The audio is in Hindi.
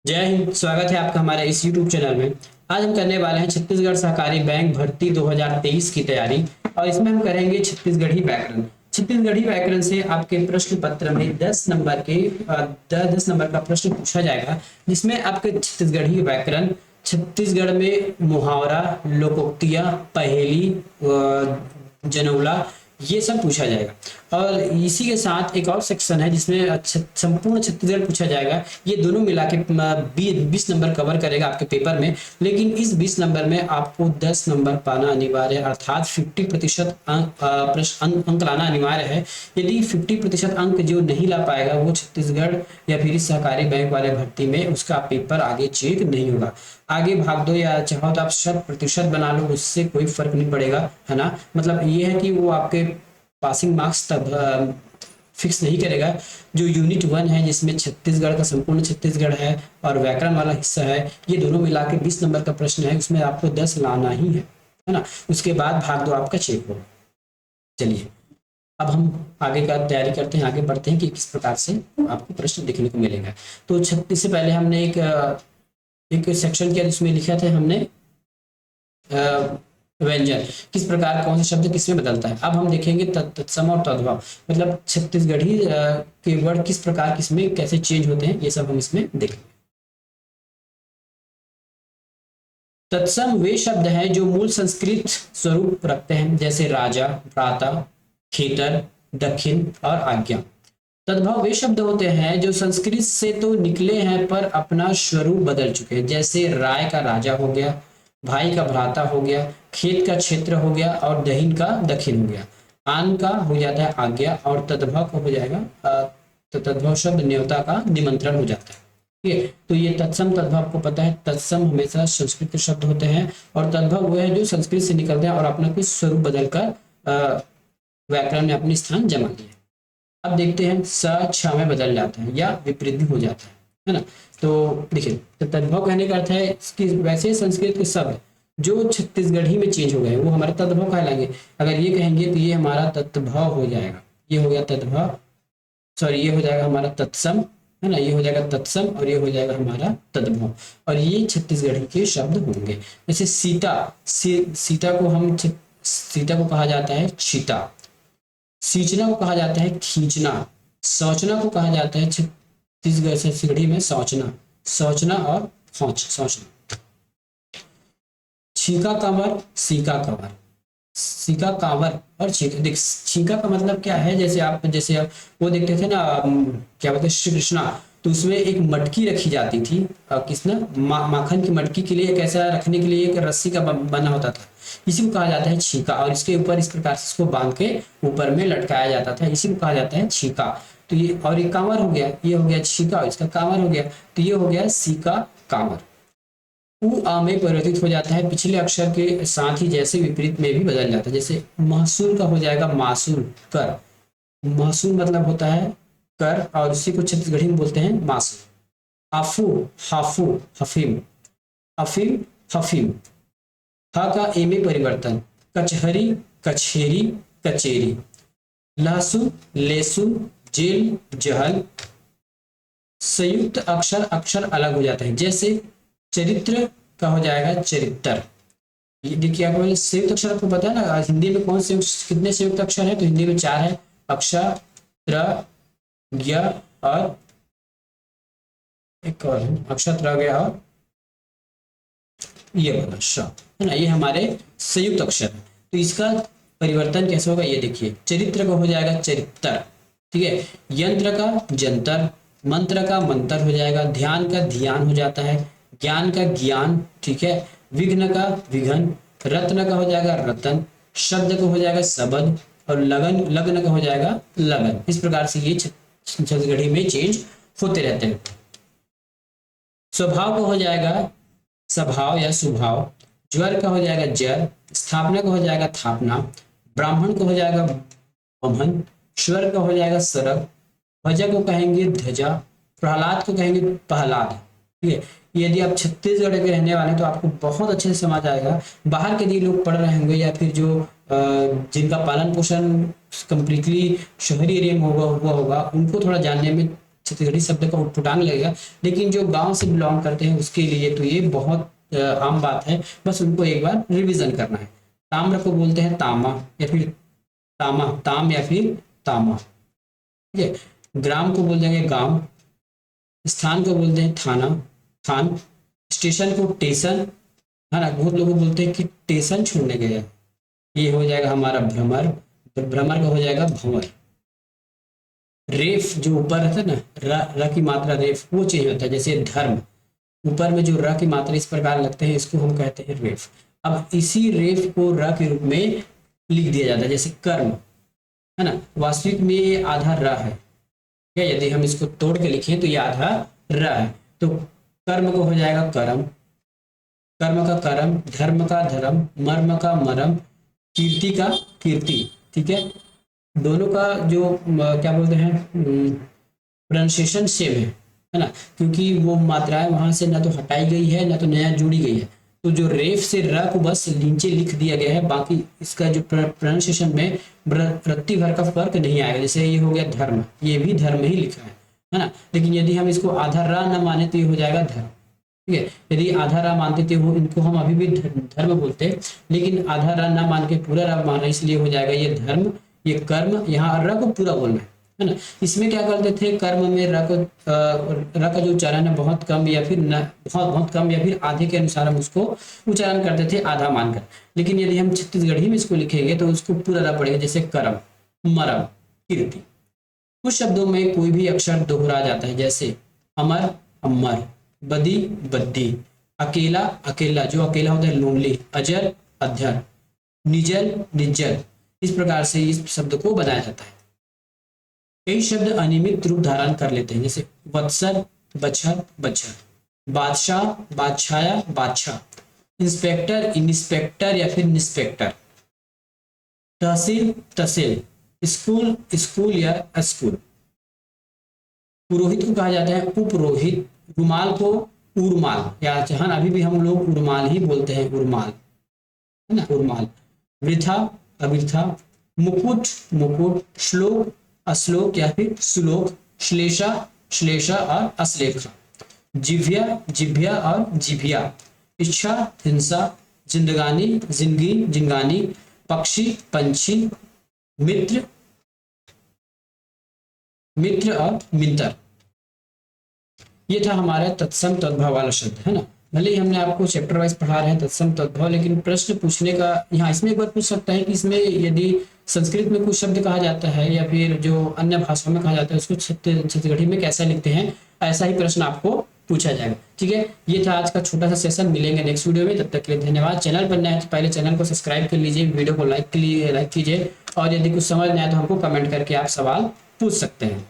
जय हिंद। स्वागत है आपका हमारे इस YouTube चैनल में। आज हम करने वाले हैं छत्तीसगढ़ सहकारी बैंक भर्ती 2023 की तैयारी और इसमें हम करेंगे छत्तीसगढ़ी व्याकरण। छत्तीसगढ़ी व्याकरण से आपके प्रश्न पत्र में 10 नंबर के 10 नंबर का प्रश्न पूछा जाएगा, जिसमें आपके छत्तीसगढ़ी व्याकरण, छत्तीसगढ़ में मुहावरा, लोकोक्तियां, पहेली, जनौला, ये सब पूछा जाएगा। और इसी के साथ एक और सेक्शन है जिसमें संपूर्ण छत्तीसगढ़ पूछा जाएगा। ये दोनों मिला के 20 नंबर कवर करेगा आपके पेपर में। लेकिन इस 20 नंबर में आपको 10 नंबर पाना अनिवार्य है, अर्थात 50% अंक लाना अनिवार्य है। यदि 50% अंक जो नहीं ला पाएगा वो छत्तीसगढ़ या फिर सहकारी बैंक वाले भर्ती में उसका पेपर आगे चेक नहीं होगा। आगे भाग दो या चाहो तो आप 100% बना लो, उससे कोई फर्क नहीं पड़ेगा, है ना। मतलब ये है कि वो आपके पासिंग मार्क्स तब फिक्स नहीं करेगा। जो यूनिट 1 है जिसमें छत्तीसगढ़ का संपूर्ण छत्तीसगढ़ है और व्याकरण वाला हिस्सा है, ये दोनों मिला के 20 नंबर का प्रश्न है, उसमें आपको 10 लाना ही है ना। उसके बाद भाग दो आपका चेक होगा। चलिए अब हम आगे का तैयारी करते हैं, आगे बढ़ते हैं कि किस प्रकार से आपको प्रश्न देखने को मिलेगा। तो 36 से पहले हमने एक सेक्शन किया जिसमें लिखा था हमने व्यंजन किस प्रकार, कौन सा शब्द किसमें बदलता है। अब हम देखेंगे तत्सम और तद्भव, मतलब छत्तीसगढ़ी के वर्ड किस प्रकार किसमें कैसे चेंज होते हैं, ये सब हम इसमें देखेंगे। तत्सम वे शब्द हैं जो मूल संस्कृत स्वरूप रखते हैं, जैसे राजा, भ्राता, खेतर, दक्षिण और आज्ञा। तद्भव वे शब्द होते हैं जो संस्कृत से तो निकले हैं पर अपना स्वरूप बदल चुके हैं, जैसे राय का राजा हो गया, भाई का भ्राता हो गया, खेत का क्षेत्र हो गया और दहीन का दक्षिण हो गया। आन का हो जाता है आज्ञा और तद्भव का हो जाएगा तो तद्भव शब्द न्योता का निमंत्रण हो जाता है। ठीक है, तो ये तत्सम तद्भव को पता है। तत्सम हमेशा संस्कृत के शब्द होते हैं और तद्भव वो है जो संस्कृत से निकलते हैं और अपना कुछ स्वरूप बदलकर व्याकरण में अपनी स्थान जमा लिया। अब देखते हैं स छ में बदल जाता है या विपरीत भी हो जाता है ना। तो देखिए, तो तद्भव कहने का अर्थ है कि वैसे संस्कृत के शब्द जो छत्तीसगढ़ी में चेंज हो गए वो हमारे तद्भव कहलाएंगे। अगर ये कहेंगे तो ये हमारा तत्भव हो जाएगा, ये हो गया तद्भव, सॉरी ये हो जाएगा हमारा तत्सम, है ना। ये हो जाएगा तत्सम और ये हो जाएगा हमारा तद्भव, और ये छत्तीसगढ़ी के शब्द होंगे। जैसे सीता, सीता को हम सीता को कहा जाता है चीता, सींचना को कहा जाता है खींचना, सोचना को कहा जाता है छत्तीसगढ़ी में सोचना, सोचना और सोचना। छीका कमर, सीका कमर, सीका कांवर और छीका। देख छीका का मतलब क्या है, जैसे आप वो देखते थे ना, क्या बोलते हैं, श्री कृष्णा, तो उसमें एक मटकी रखी जाती थी, किसना माखन की मटकी के लिए, कैसा रखने के लिए एक रस्सी का बना होता था, इसी को कहा जाता है छीका। और इसके ऊपर इस प्रकार से इसको बांध के ऊपर में लटकाया जाता था, इसी को कहा जाता है छीका। तो ये और ये कांवर हो गया, ये हो गया छीका और इसका कांवर हो गया, तो ये हो गया सीका कांवर। उ आ में परिवर्तित हो जाता है पिछले अक्षर के साथ ही, जैसे विपरीत में भी बदल जाता है। जैसे महसूल का हो जाएगा मासूल, कर। महसूल मतलब होता है कर और उसी को छत्तीसगढ़ी में बोलते हैं मासूल। आफू, हाफू, हफीम, अफीम, हफीम। ह का ए में परिवर्तन, कचहरी, कचेरी, कचेरी। लहसुन, लहसुन, जेल, जहल। संयुक्त अक्षर अक्षर अलग हो जाता है, जैसे चरित्र का हो जाएगा चरित्र। ये देखिए आपको संयुक्त अक्षर आपको पता है ना, हिंदी में कौन से कितने संयुक्त अक्षर है, तो हिंदी में 4 है, अक्षर, त्र, ज्ञ और एक और अक्षर, त्र, ज्ञ और ये वाला श, है ना। ये हमारे संयुक्त अक्षर है। तो इसका परिवर्तन कैसे होगा, ये देखिए, चरित्र का हो जाएगा चरित्र, ठीक है। यंत्र का जंतर, मंत्र का मंत्र हो जाएगा, ध्यान का ध्यान हो जाता है, ज्ञान का ज्ञान, ठीक है। विघ्न का विघन, रत्न का हो जाएगा रतन, शब्द का हो जाएगा शब्द और लगन, लग्न का हो जाएगा लगन। इस प्रकार से ये छत्तीसगढ़ी में चेंज होते रहते हैं। स्वभाव का हो जाएगा स्वभाव या स्वभाव, ज्वर का हो जाएगा जर, स्थापना का हो जाएगा थापना, ब्राह्मण का हो जाएगा ब्रह्मण, स्वर का हो जाएगा सरग, ध्वजा को कहेंगे ध्वजा, प्रहलाद को कहेंगे प्रहलाद, ठीक है। यदि आप छत्तीसगढ़ के रहने वाले हैं तो आपको बहुत अच्छे से समझ आएगा। बाहर के लोग पढ़ रहे होंगे या फिर जो जिनका पालन पोषण कम्प्लीटली शहरी एरिया में हुआ होगा, उनको थोड़ा जानने में छत्तीसगढ़ी शब्द का उटपटांग लगेगा, लेकिन जो गांव से बिलोंग करते हैं उसके लिए तो ये बहुत आम बात है, बस उनको एक बार रिवीजन करना है। ताम्र को बोलते हैं तामा या फिर तामा, ताम या फिर तामा, ठीक है। ग्राम को बोल देंगे गांव, स्थान को बोलते हैं थाना, थान, स्टेशन को टेशन, है ना, बहुत लोग बोलते हैं कि टेशन छोड़ने गया, ये हो जाएगा हमारा भ्रमर, भ्रमर का हो जाएगा भंवर। रेफ जो ऊपर रहता है ना, र की मात्रा रेफ वो चेंज होता है, जैसे धर्म, ऊपर में जो र की मात्रा इस प्रकार लगते हैं, इसको हम कहते हैं रेफ। अब इसी रेफ को र के रूप में लिख दिया जाता है, जैसे कर्म, है ना, वास्तविक में ये आधा र है, ठीक है, यदि हम इसको तोड़ के लिखें तो ये आधा र है, तो कर्म को हो जाएगा करम, कर्म का करम, धर्म का धर्म, मर्म का मरम, कीर्ति का कीर्ति, ठीक है। दोनों का जो क्या बोलते हैं प्रोनाउंसिएशन सेम है ना, क्योंकि वो मात्राएं वहां से ना तो हटाई गई है ना तो नया जुड़ी गई है, तो जो रेफ से र को बस नीचे लिख दिया गया है, बाकी इसका जो प्रोनाउंसिएशन में रत्ती भर का फर्क नहीं आएगा। जैसे ये हो गया धर्म, ये भी धर्म ही लिखा है ना, लेकिन यदि हम इसको आधा र न माने तो ये हो जाएगा धर्म, ठीक है। यदि आधा रा मानते थे वो, इनको हम अभी भी धर्म बोलते हैं, लेकिन आधा रा ना मान के पूरा रा माना, इसलिए हो जाएगा ये धर्म, ये कर्म, यहाँ र को पूरा बोलना है ना। इसमें क्या करते थे, कर्म में र का जो उच्चारण है बहुत कम या फिर न बहुत कम या फिर आधे के अनुसार हम उसको उच्चारण करते थे आधा मानकर, लेकिन यदि हम छत्तीसगढ़ी में इसको लिखेंगे तो उसको पूरा रा पड़ेगा, जैसे करम, मरम, कीर्ति। कुछ शब्दों में कोई भी अक्षर दोहरा जाता है, जैसे अमर, अमर, बदी, बद्दी, अकेला, अकेला, जो अकेला होता है लोनली, अजर, अधर, निजल, निज्जल, इस प्रकार से इस शब्द को बनाया जाता है। कई शब्द अनियमित रूप धारण कर लेते हैं, जैसे वत्सर, बछर, बच्छर, बादशाह, बादशाया, बादशाह, इंस्पेक्टर, इंस्पेक्टर या फिर निस्पेक्टर, तहसील, तहसील, स्कूल, स्कूल या स्कूल। पुरोहित को कहा जाता है उपरोहित, रुमाल को उर्माल, या जहां अभी भी हम लोग उर्माल ही बोलते हैं, उर्माल, है ना, उर्माल। वृथा, अवृथा, मुकुट, मुकुट, श्लोक, अश्लोक या फिर श्लोक, श्लेषा, श्लेषा और अश्लेखा, जिभ्या, जिभ्या और जिभिया, इच्छा, हिंसा, जिंदगानी, जिंदगी, जिंगानी, पक्षी, पंछी, मित्र, मित्र और मिंतर। ये था हमारा तत्सम तद्भव वाला शब्द, है ना। भले ही हमने आपको चैप्टर वाइज पढ़ा रहे हैं तत्सम तद्भव, लेकिन प्रश्न पूछने का यहाँ इसमें एक बार पूछ सकता है कि इसमें यदि संस्कृत में कुछ शब्द कहा जाता है या फिर जो अन्य भाषाओं में कहा जाता है उसको छत्तीसगढ़ी में कैसा लिखते हैं, ऐसा ही प्रश्न आपको पूछा जाएगा, ठीक है। ये था आज का छोटा सा सेशन, मिलेंगे नेक्स्ट वीडियो में, तब तक के लिए धन्यवाद। चैनल पर नए हैं तो पहले चैनल को सब्सक्राइब कर लीजिए, वीडियो को लाइक कीजिए, और यदि कुछ समझ नहीं आया तो हमको कमेंट करके आप सवाल पूछ सकते हैं।